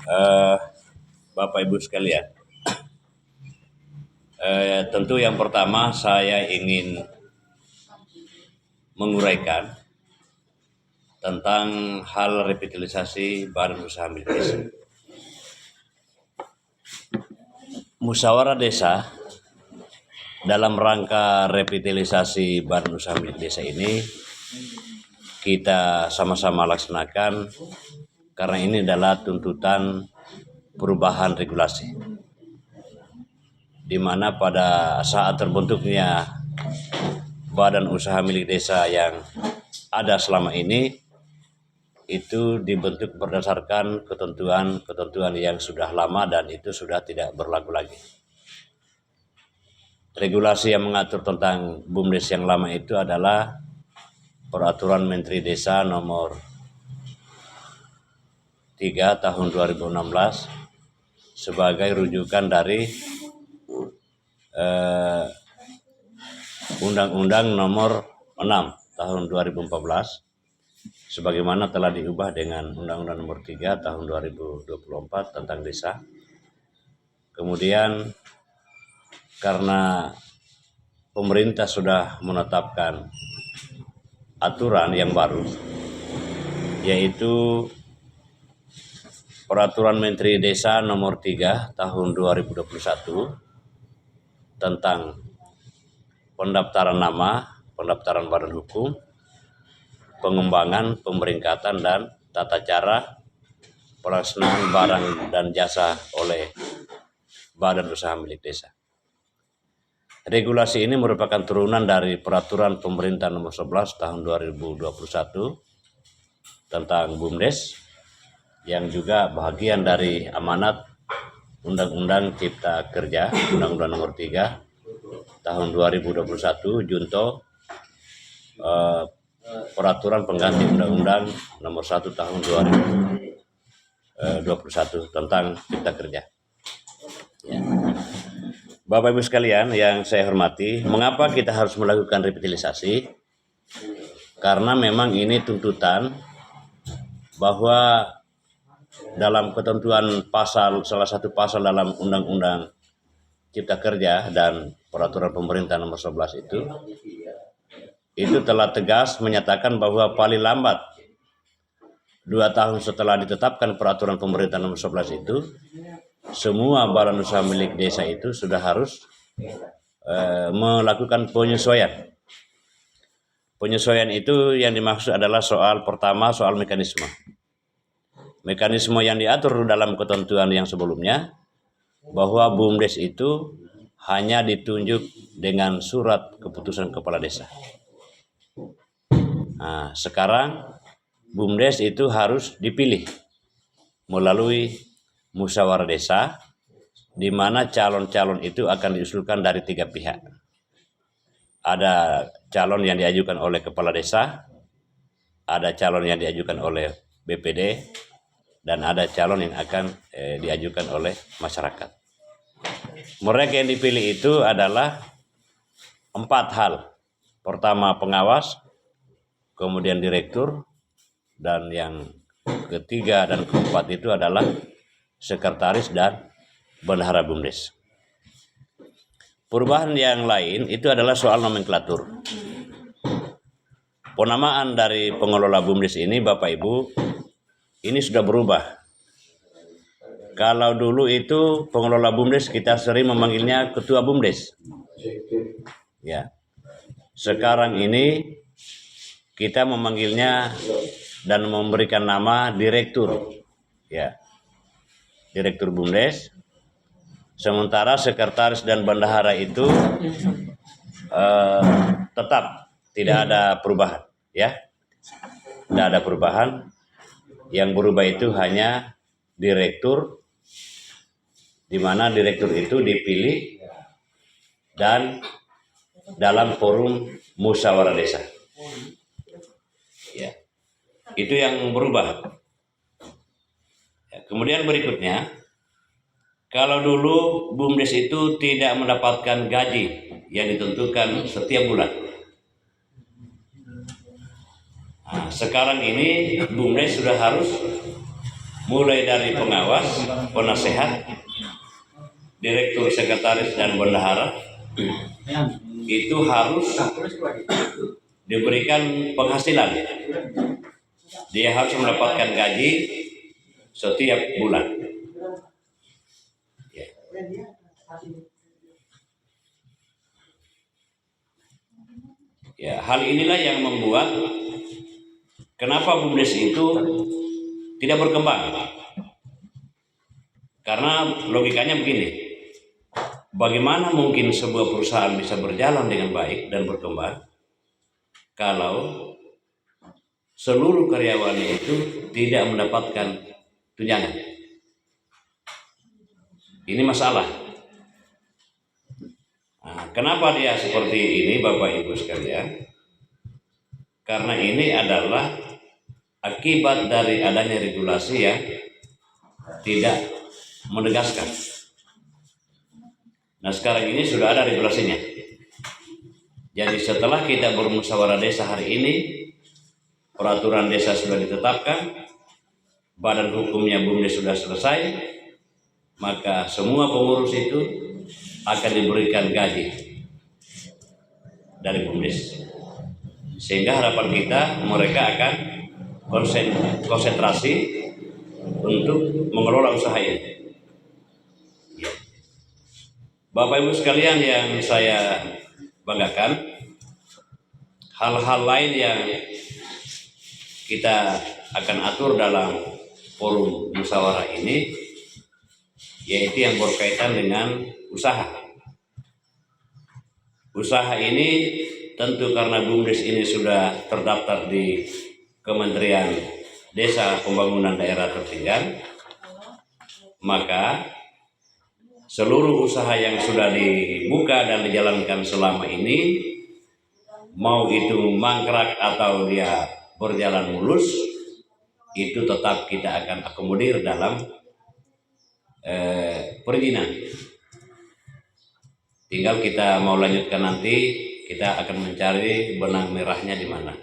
Eh, Bapak Ibu sekalian, tentu yang pertama saya ingin menguraikan tentang hal revitalisasi Badan Usaha Milik Desa. Musyawarah desa dalam rangka revitalisasi Badan Usaha Milik Desa ini kita sama-sama laksanakan karena ini adalah tuntutan perubahan regulasi, di mana pada saat terbentuknya Badan Usaha Milik Desa yang ada selama ini itu dibentuk berdasarkan ketentuan yang sudah lama dan itu sudah tidak berlaku lagi. Regulasi yang mengatur tentang BUMDes yang lama itu adalah Peraturan Menteri Desa nomor 3 tahun 2016 sebagai rujukan dari Undang-Undang nomor 6 tahun 2014 sebagaimana telah diubah dengan Undang-Undang nomor 3 tahun 2024 tentang desa. Kemudian karena pemerintah sudah menetapkan aturan yang baru, yaitu Peraturan Menteri Desa nomor 3 tahun 2021 tentang pendaftaran nama, pendaftaran badan hukum, pengembangan, pemeringkatan, dan tata cara pelaksanaan barang dan jasa oleh Badan Usaha Milik Desa. Regulasi ini merupakan turunan dari Peraturan Pemerintah nomor 11 tahun 2021 tentang BUMDes yang juga bagian dari amanat Undang-Undang Cipta Kerja, Undang-Undang nomor 3 tahun 2021 junto Peraturan Pengganti Undang-Undang nomor 1 tahun 2021 tentang Cipta Kerja. Ya. Bapak Ibu sekalian yang saya hormati, mengapa kita harus melakukan revitalisasi? Karena memang ini tuntutan bahwa dalam ketentuan salah satu pasal dalam Undang-Undang Cipta Kerja dan Peraturan Pemerintah nomor 11 itu telah tegas menyatakan bahwa paling lambat 2 tahun setelah ditetapkan Peraturan Pemerintah nomor 11 itu, semua badan usaha milik desa itu sudah harus melakukan penyesuaian. Penyesuaian itu yang dimaksud adalah pertama soal mekanisme. Mekanisme yang diatur dalam ketentuan yang sebelumnya bahwa BUMDes itu hanya ditunjuk dengan surat keputusan kepala desa. Nah, sekarang BUMDes itu harus dipilih melalui musyawarah desa, di mana calon-calon itu akan diusulkan dari 3 pihak. Ada calon yang diajukan oleh kepala desa, ada calon yang diajukan oleh BPD, dan ada calon yang akan diajukan oleh masyarakat. Mereka yang dipilih itu adalah 4 hal. Pertama pengawas, kemudian direktur, dan yang ketiga dan keempat itu adalah sekretaris dan bendahara BUMDes. Perubahan yang lain itu adalah soal nomenklatur. Penamaan dari pengelola BUMDes ini, Bapak Ibu, ini sudah berubah. Kalau dulu itu pengelola BUMDes kita sering memanggilnya ketua BUMDes. Ya. Sekarang ini kita memanggilnya dan memberikan nama direktur. Ya. Direktur BUMDes. Sementara sekretaris dan bendahara itu tetap tidak ada perubahan, ya. Tidak ada perubahan. Yang berubah itu hanya direktur, di mana direktur itu dipilih dan dalam forum musyawarah desa. Ya. Itu yang berubah. Ya, kemudian berikutnya, kalau dulu BUMDes itu tidak mendapatkan gaji yang ditentukan setiap bulan. Nah, sekarang ini BUMDes sudah harus mulai dari pengawas, penasehat, direktur, sekretaris, dan bendahara itu harus diberikan penghasilan. Dia harus mendapatkan gaji setiap bulan. Ya. Ya, hal inilah yang membuat kenapa BUMDes itu tidak berkembang. Karena logikanya begini, bagaimana mungkin sebuah perusahaan bisa berjalan dengan baik dan berkembang kalau seluruh karyawannya itu tidak mendapatkan tunjangan? Ini masalah. Nah, kenapa dia seperti ini, Bapak Ibu sekalian? Karena ini adalah akibat dari adanya regulasi yang tidak menegaskan. Nah, sekarang ini sudah ada regulasinya. Jadi setelah kita bermusyawarah desa hari ini, peraturan desa sudah ditetapkan, badan hukumnya BUMDes sudah selesai, maka semua pengurus itu akan diberikan gaji dari BUMDes. Sehingga harapan kita mereka akan konsentrasi untuk mengelola usaha ini. Bapak Ibu sekalian yang saya banggakan, hal-hal lain yang kita akan atur dalam forum musyawarah ini, yaitu yang berkaitan dengan usaha. Usaha ini tentu karena BUMDes ini sudah terdaftar di Kementerian Desa Pembangunan Daerah Tertinggal, maka seluruh usaha yang sudah dibuka dan dijalankan selama ini, mau itu mangkrak atau dia berjalan mulus, itu tetap kita akan akomodir dalam perizinan. Tinggal kita mau lanjutkan nanti, kita akan mencari benang merahnya di mana.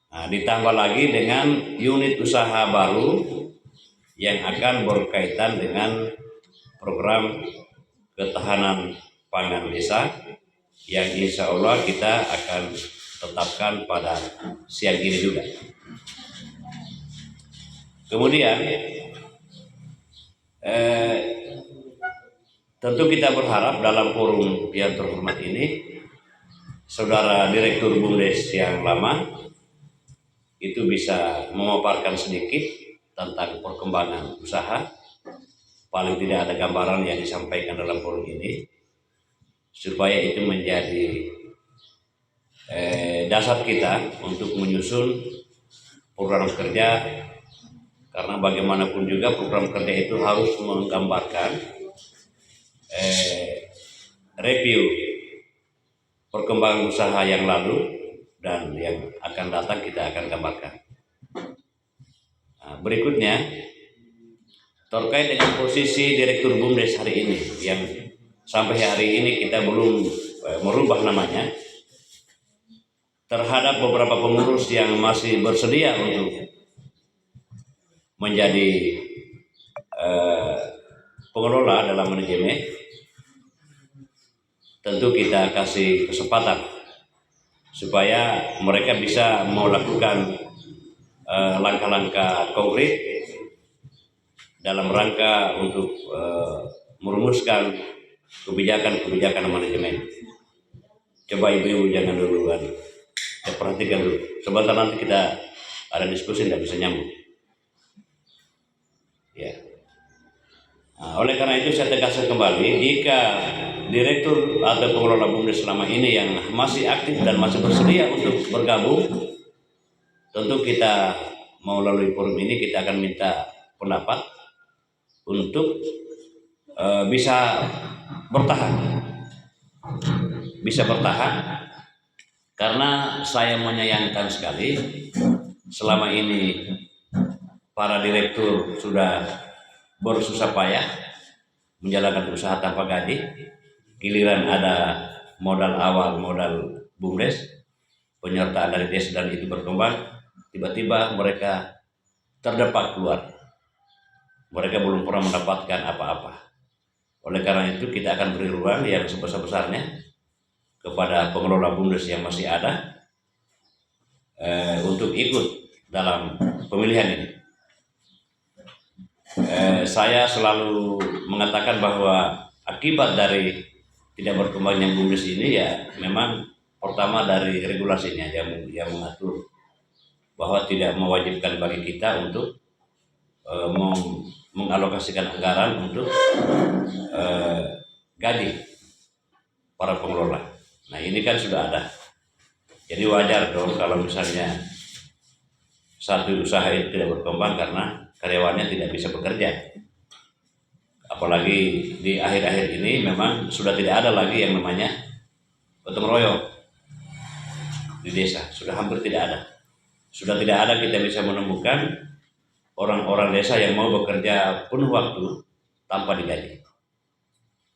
Nah, ditambah lagi dengan unit usaha baru yang akan berkaitan dengan program ketahanan pangan desa yang insya Allah kita akan tetapkan pada siang ini juga. Kemudian tentu kita berharap dalam forum yang terhormat ini, Saudara Direktur BUMDes yang lama itu bisa memaparkan sedikit tentang perkembangan usaha. Paling tidak ada gambaran yang disampaikan dalam forum ini, supaya itu menjadi dasar kita untuk menyusun program kerja. Karena bagaimanapun juga program kerja itu harus menggambarkan review perkembangan usaha yang lalu dan yang akan datang kita akan gambarkan. Nah, berikutnya terkait dengan posisi Direktur BUMDes hari ini yang sampai hari ini kita belum merubah namanya, terhadap beberapa pengurus yang masih bersedia untuk menjadi pengelola dalam manajemen, tentu kita kasih kesempatan supaya mereka bisa melakukan langkah-langkah konkret dalam rangka untuk merumuskan kebijakan-kebijakan manajemen. Coba ibu-ibu jangan duluan, perhatikan dulu. Sebentar nanti kita ada diskusi, tidak bisa nyambung. Ya. Nah, oleh karena itu saya tegaskan kembali, jika direktur atau pengelola BUMDes selama ini yang masih aktif dan masih bersedia untuk bergabung, tentu kita melalui forum ini kita akan minta pendapat untuk bisa bertahan, karena saya menyayangkan sekali selama ini para direktur sudah bersusah payah menjalankan usaha tanpa gaji. Giliran ada modal awal, modal BUMDes, penyertaan dari desa dan itu berkembang, tiba-tiba mereka terdepak keluar. Mereka belum pernah mendapatkan apa-apa. Oleh karena itu kita akan beri ruang yang sebesar-besarnya kepada pengelola BUMDes yang masih ada untuk ikut dalam pemilihan ini. Saya selalu mengatakan bahwa akibat dari tidak berkembangnya BUMDes ini ya memang pertama dari regulasinya yang mengatur bahwa tidak mewajibkan bagi kita untuk mengalokasikan anggaran untuk gaji para pengelola. Nah ini kan sudah ada, jadi wajar dong kalau misalnya satu usaha itu tidak berkembang karena karyawannya tidak bisa bekerja. Apalagi di akhir-akhir ini memang sudah tidak ada lagi yang namanya gotong royong di desa, sudah hampir tidak ada. Sudah tidak ada kita bisa menemukan orang-orang desa yang mau bekerja penuh waktu tanpa digaji.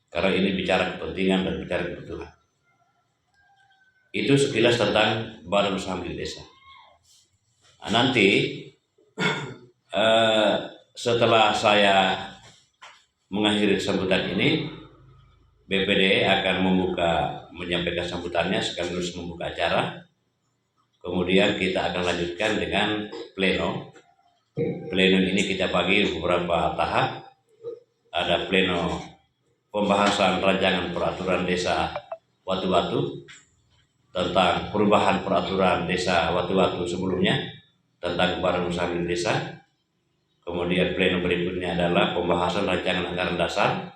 Karena ini bicara kepentingan dan bicara kebutuhan. Itu sekilas tentang Badan Usaha Milik Desa. Nah, nanti setelah saya mengakhiri sambutan ini, BPD akan menyampaikan sambutannya sekaligus membuka acara. Kemudian kita akan lanjutkan dengan pleno. Pleno ini kita bagi beberapa tahap. Ada pleno pembahasan rancangan peraturan desa Watu-Watu tentang perubahan peraturan desa Watu-Watu sebelumnya tentang Badan Usaha Milik Desa. Kemudian pleno berikutnya adalah pembahasan rancangan anggaran dasar.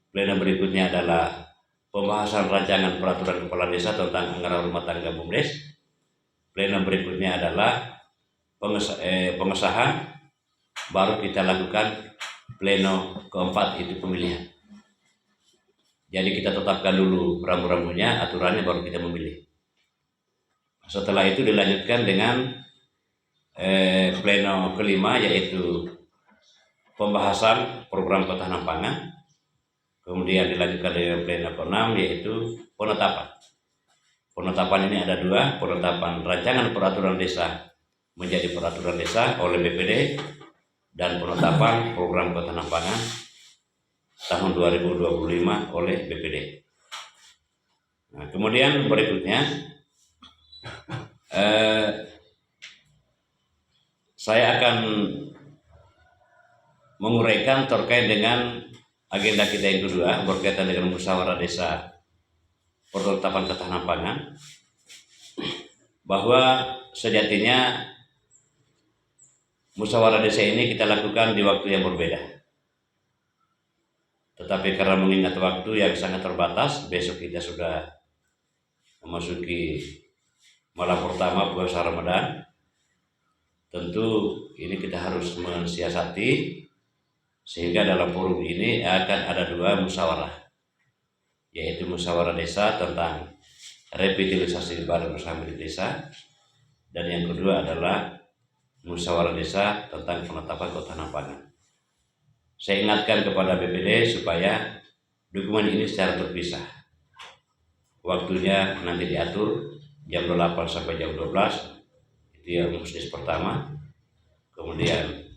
Pleno berikutnya adalah pembahasan rancangan peraturan kepala desa tentang anggaran rumah tangga BUMDes. Pleno berikutnya adalah pengesahan, baru kita lakukan pleno keempat itu pemilihan. Jadi kita tetapkan dulu rambu-rambunya, aturannya, baru kita memilih. Setelah itu dilanjutkan dengan pleno kelima, yaitu pembahasan program ketahanan pangan. Kemudian dilanjutkan dengan pleno keenam, yaitu penetapan. Penetapan ini ada dua, penetapan rancangan peraturan desa menjadi peraturan desa oleh BPD dan penetapan program ketahanan pangan tahun 2025 oleh BPD. Nah, kemudian berikutnya saya akan menguraikan terkait dengan agenda kita yang kedua berkaitan dengan musyawarah desa penetapan ketahanan pangan, bahwa sejatinya musyawarah desa ini kita lakukan di waktu yang berbeda. Tetapi karena mengingat waktu yang sangat terbatas, besok kita sudah memasuki malam pertama puasa Ramadan. Tentu ini kita harus mensiasati sehingga dalam forum ini akan ada dua musyawarah, yaitu musyawarah desa tentang revitalisasi Badan Usaha Milik Desa, dan yang kedua adalah musyawarah desa tentang penetapan ketahanan pangan. Saya ingatkan kepada BPD supaya dokumen ini secara terpisah. Waktunya nanti diatur jam 8 sampai jam 12, itu yang musnis pertama. Kemudian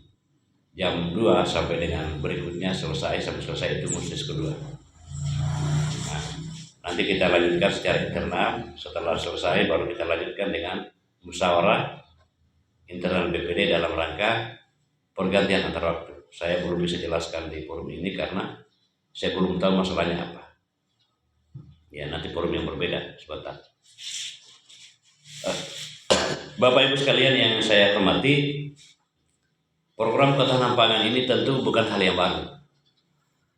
jam 2 sampai dengan berikutnya sampai selesai itu musnis kedua. Nah, nanti kita lanjutkan secara internal. Setelah selesai baru kita lanjutkan dengan musyawarah internal BPD dalam rangka pergantian antar waktu. Saya belum bisa jelaskan di forum ini karena saya belum tahu masalahnya apa. Ya, nanti forum yang berbeda sebentar. Bapak Ibu sekalian yang saya hormati, program ketahanan pangan ini tentu bukan hal yang baru.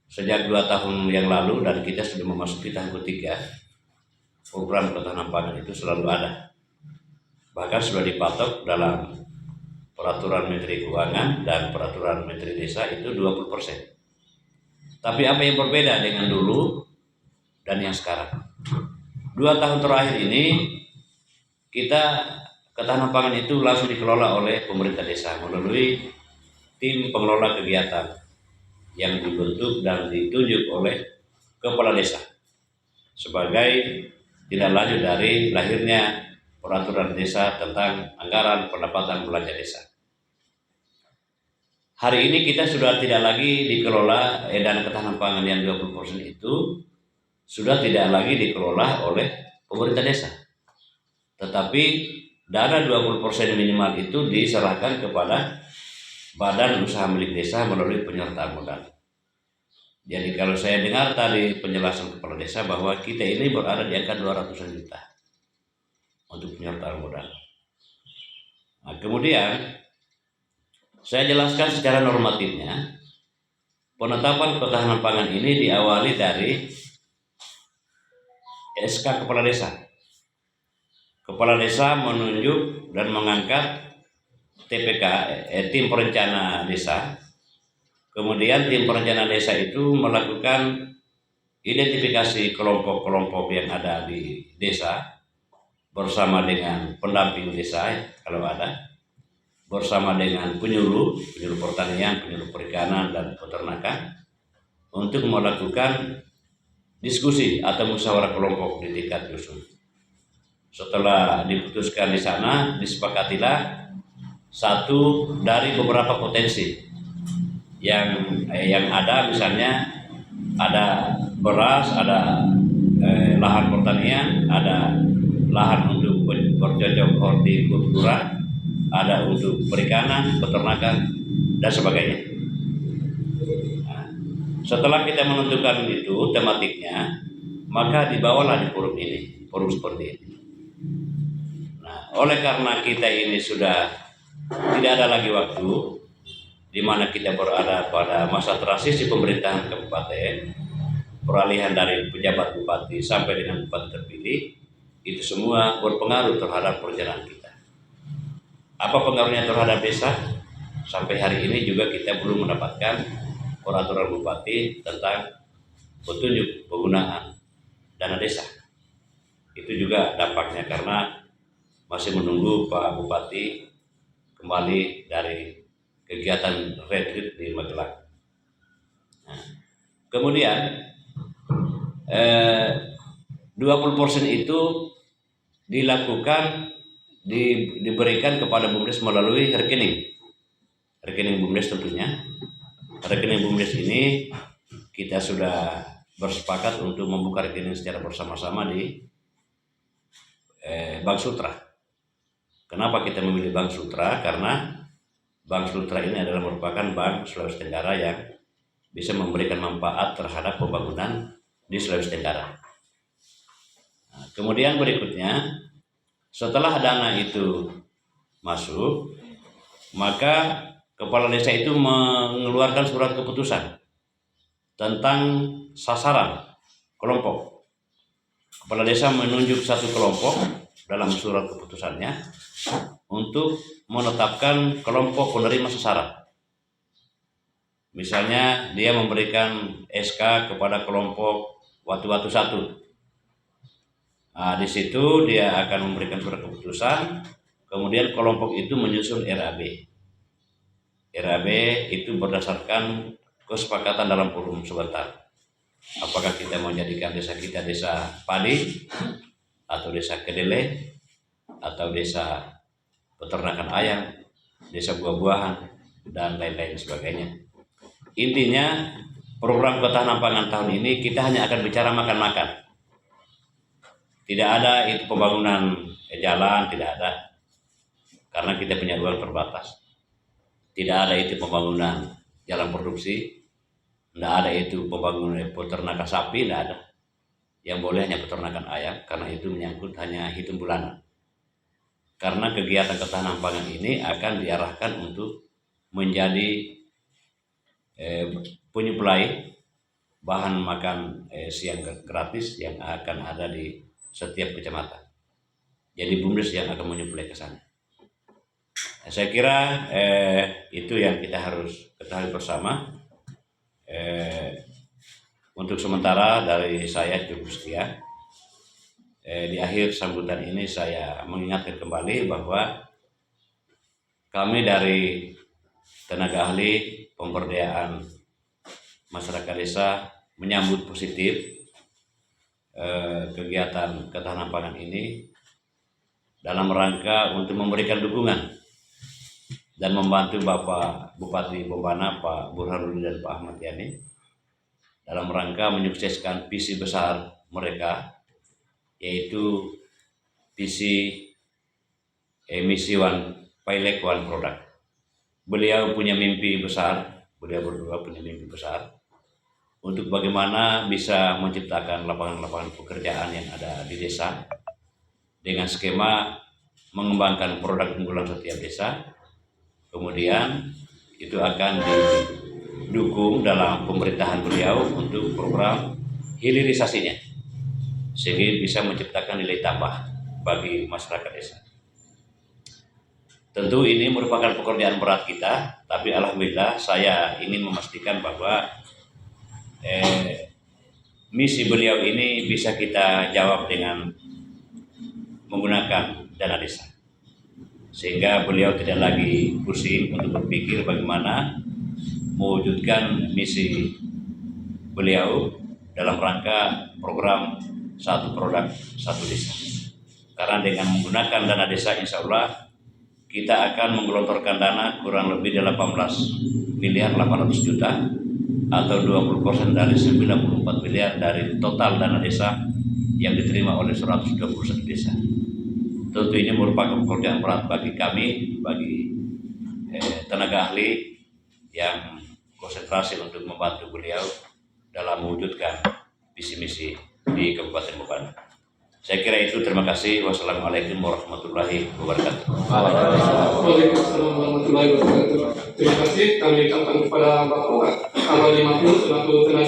Sejak 2 tahun yang lalu dan kita sudah memasuki tahun ketiga, program ketahanan pangan itu selalu ada. Bahkan sudah dipatok dalam peraturan Menteri Keuangan dan peraturan Menteri Desa itu 20%. Tapi apa yang berbeda dengan dulu dan yang sekarang? 2 tahun terakhir ini kita ketahanan pangan itu langsung dikelola oleh pemerintah desa melalui tim pengelola kegiatan yang dibentuk dan ditunjuk oleh kepala desa sebagai tindak lanjut dari lahirnya peraturan desa tentang anggaran pendapatan belanja desa. hari ini kita sudah tidak lagi dikelola dana ketahanan pangan yang 20% itu sudah tidak lagi dikelola oleh pemerintah desa. Tetapi dana 20% minimal itu diserahkan kepada badan usaha milik desa melalui penyertaan modal. Jadi kalau saya dengar tadi penjelasan kepala desa bahwa kita ini berada di angka 200 juta untuk penyertaan modal. Nah, kemudian saya jelaskan secara normatifnya, penetapan ketahanan pangan ini diawali dari SK Kepala Desa. Kepala Desa menunjuk dan mengangkat TPK, tim perencana desa. Kemudian tim perencana desa itu melakukan identifikasi kelompok-kelompok yang ada di desa bersama dengan pendamping desa kalau ada, bersama dengan penyuluh pertanian, penyuluh perikanan dan peternakan untuk melakukan diskusi atau musyawarah kelompok di tingkat dusun. Setelah diputuskan di sana, disepakatilah satu dari beberapa potensi yang ada, misalnya ada beras, ada lahan pertanian, ada lahan untuk bercocok hortikultura, ada untuk perikanan, peternakan, dan sebagainya. Nah, setelah kita menentukan itu tematiknya, maka dibawalah di forum ini, forum seperti ini. Nah, oleh karena kita ini sudah tidak ada lagi waktu di mana kita berada pada masa transisi pemerintahan kabupaten, peralihan dari pejabat bupati sampai dengan bupati terpilih, itu semua berpengaruh terhadap perjalanan kita. Apa pengaruhnya terhadap desa? Sampai hari ini juga kita belum mendapatkan peraturan bupati tentang petunjuk penggunaan dana desa. Itu juga dampaknya karena masih menunggu Pak Bupati kembali dari kegiatan retreat di Magelang. Nah, kemudian 20% itu dilakukan diberikan kepada BUMDes melalui rekening BUMDes tentunya. Rekening BUMDes ini kita sudah bersepakat untuk membuka rekening secara bersama-sama di Bank Sutra. Kenapa kita memilih Bank Sutra? Karena Bank Sutra ini adalah merupakan bank Sulawesi Tenggara yang bisa memberikan manfaat terhadap pembangunan di Sulawesi Tenggara. Nah, kemudian berikutnya, setelah dana itu masuk, maka kepala desa itu mengeluarkan surat keputusan tentang sasaran kelompok. Kepala desa menunjuk satu kelompok dalam surat keputusannya untuk menetapkan kelompok penerima sasaran. Misalnya dia memberikan SK kepada kelompok Watu-Watu 1. Nah, di situ dia akan memberikan surat keputusan, kemudian kelompok itu menyusun RAB. RAB itu berdasarkan kesepakatan dalam forum sebentar. Apakah kita mau jadikan desa kita desa padi, atau desa kedelai, atau desa peternakan ayam, desa buah-buahan, dan lain-lain sebagainya. Intinya program ketahanan pangan tahun ini kita hanya akan bicara makan-makan. Tidak ada itu pembangunan jalan, tidak ada, karena kita punya uang terbatas. Tidak ada itu pembangunan jalan produksi, tidak ada itu pembangunan peternakan sapi, tidak ada. Yang boleh hanya peternakan ayam, karena itu menyangkut hanya hitung bulanan. Karena kegiatan ketahanan pangan ini akan diarahkan untuk menjadi penyuplai bahan makan siang gratis yang akan ada di setiap kecamatan. Jadi BUMDes yang akan menyuplai ke sana. Saya kira itu yang kita harus ketahui bersama. Untuk sementara dari saya cukup sekian. Di akhir sambutan ini saya mengingatkan kembali bahwa kami dari tenaga ahli pemberdayaan masyarakat desa menyambut positif kegiatan ketahanan pangan ini dalam rangka untuk memberikan dukungan dan membantu Bapak Bupati Bombana, Pak Burhanuddin dan Pak Ahmad Yani dalam rangka menyukseskan visi besar mereka, yaitu visi emisi one pilot one product. Beliau punya mimpi besar, beliau berdua punya mimpi besar untuk bagaimana bisa menciptakan lapangan-lapangan pekerjaan yang ada di desa dengan skema mengembangkan produk unggulan setiap desa. Kemudian itu akan didukung dalam pemerintahan beliau untuk program hilirisasinya, sehingga bisa menciptakan nilai tambah bagi masyarakat desa. Tentu ini merupakan pekerjaan berat kita, tapi alhamdulillah saya ingin memastikan bahwa misi beliau ini bisa kita jawab dengan menggunakan dana desa, sehingga beliau tidak lagi pusing untuk berpikir bagaimana mewujudkan misi beliau dalam rangka program satu produk satu desa. Karena dengan menggunakan dana desa, insya Allah kita akan menggelontorkan dana kurang lebih 18 miliar 800 juta atau 20% dari 94 miliar dari total dana desa yang diterima oleh 121 desa. Tentu ini merupakan pekerjaan berat bagi kami, bagi tenaga ahli yang konsentrasi untuk membantu beliau dalam mewujudkan visi misi di Kabupaten Bombana. Saya kira itu, terima kasih. Wassalamualaikum warahmatullahi wabarakatuh. Waalaikumsalam warahmatullahi wabarakatuh. Terima kasih kami ucapkan kepada Bapak Kamal Limakmur selaku tenaga